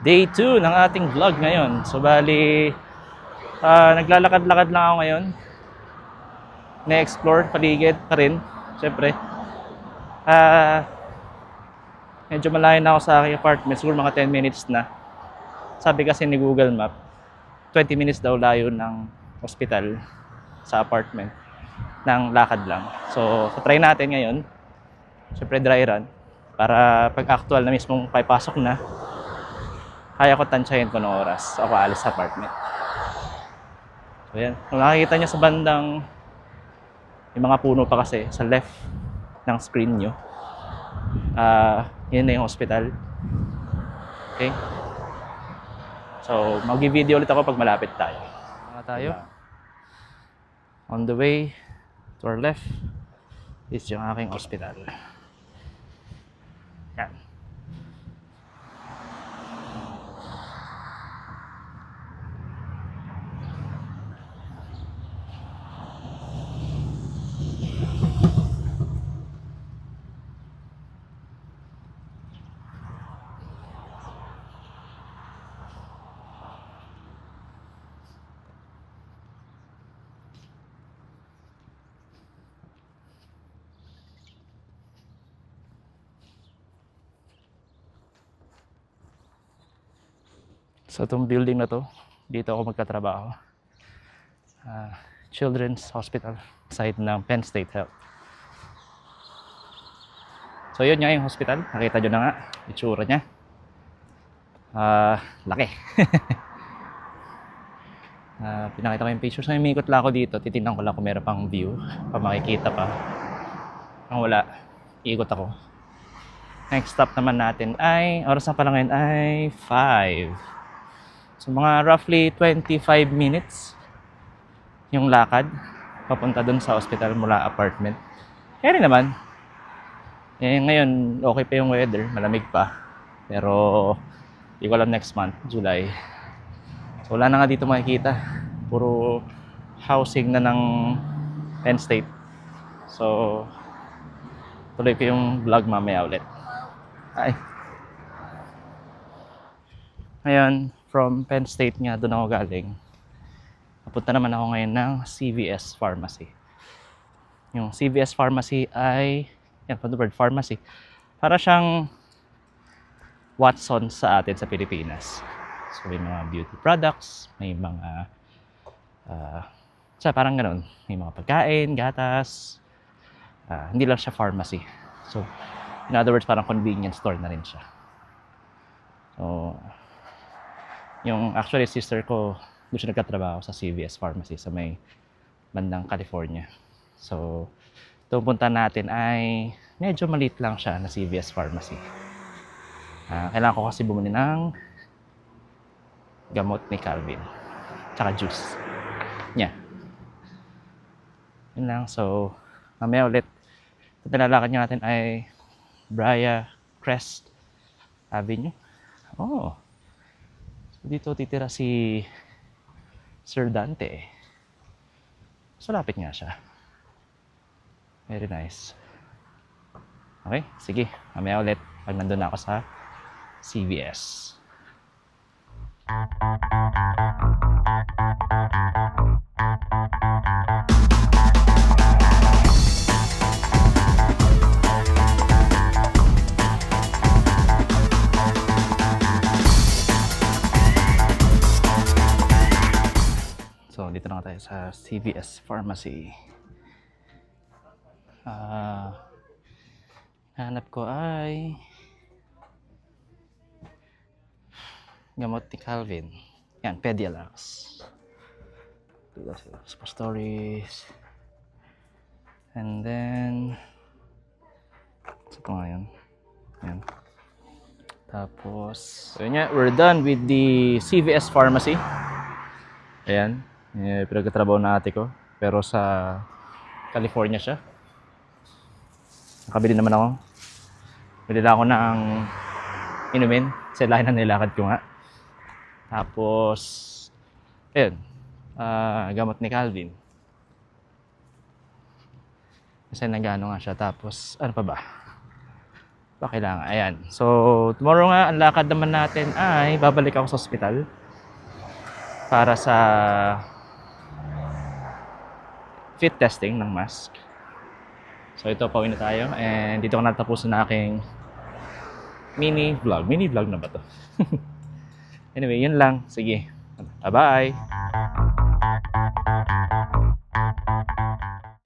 Day 2 ng ating vlog ngayon. So bali, naglalakad-lakad lang ako ngayon. Na-explore paligid pa rin, syempre. Medyo malayo na ako sa aking apartment, siguro mga 10 minutes na. Sabi kasi ni Google Map, 20 minutes daw layo ng hospital sa apartment ng lakad lang. So try natin ngayon. Syempre dry run para pag actual na mismong pasok na, kaya ko tansyahin ko ng oras ako alis sa apartment. So yan, kung nakikita nyo sa bandang may mga puno pa kasi sa left ng screen nyo, yun na yung hospital. Okay, so mag-video ulit ako pag malapit tayo. Tayo on the way to our left is yung aking hospital. Yan. So itong building na to, dito ako magkatrabaho. Children's Hospital, site ng Penn State Health. So yun nga yung hospital, nakita nyo na nga, itsura niya. Laki. Pinakita ko yung pictures. Ngayon umikot lang ako dito, titignan ko lang kung meron pang view, pa makikita pa. Kung wala, iikot ako. Next stop naman natin ay, oras na pala ngayon ay 5. So mga roughly 25 minutes yung lakad papunta dun sa hospital mula apartment. Kaya rin naman. Ngayon okay pa yung weather, malamig pa. Pero hindi ko alam next month, July. So wala na nga dito makikita. Puro housing na ng Penn State. So tuloy ko yung vlog mamaya ulit. Ay. Ngayon, from Penn State nga, doon ako galing. Napunta naman ako ngayon ng CVS Pharmacy. Yung CVS Pharmacy ay, yan, from the word pharmacy, para siyang Watson sa atin sa Pilipinas. So may mga beauty products, may mga, parang ganun, may mga pagkain, gatas, hindi lang siya pharmacy. So, in other words, parang convenience store na rin siya. So, yung actually sister ko, doon siya nagkatrabaho sa CVS Pharmacy sa may bandang California. So, itong punta natin ay medyo maliit lang siya na CVS Pharmacy. Kailangan ko kasi bumili ng gamot ni Calvin. Tsaka juice. Yeah. Yun lang. So, mamaya ulit. Ito pinalakad nyo natin ay Bria Crest Avenue. Oh. Dito titira si Sir Dante. So, lapit nga siya. Very nice. Okay, sige. Mamaya ulit pag nandun na ako sa CVS. So, dito na tayo sa CVS Pharmacy. Hanap ko ay gamot ni Calvin. Yan, Pedialax. Suppositories. And then, ito nga yun. Yan. Tapos, so yun nga, we're done with the CVS Pharmacy. Ayan. Pinagkatrabaho na ate ko. Pero sa California siya. Nakabili naman ako. Bili lang ako ng inumin. Kasi lahat na nilakad ko nga. Tapos, ayun. Gamot ni Calvin. Kasi nagano nga siya. Tapos, ano pa ba? pa kailangan. Ayan. So, tomorrow nga, ang lakad naman natin ay babalik ako sa ospital para sa fit testing ng mask. So, ito, pauwi na tayo. And dito ko natapusin na aking mini vlog. Mini vlog na ba to? Anyway, yun lang. Sige. Bye-bye!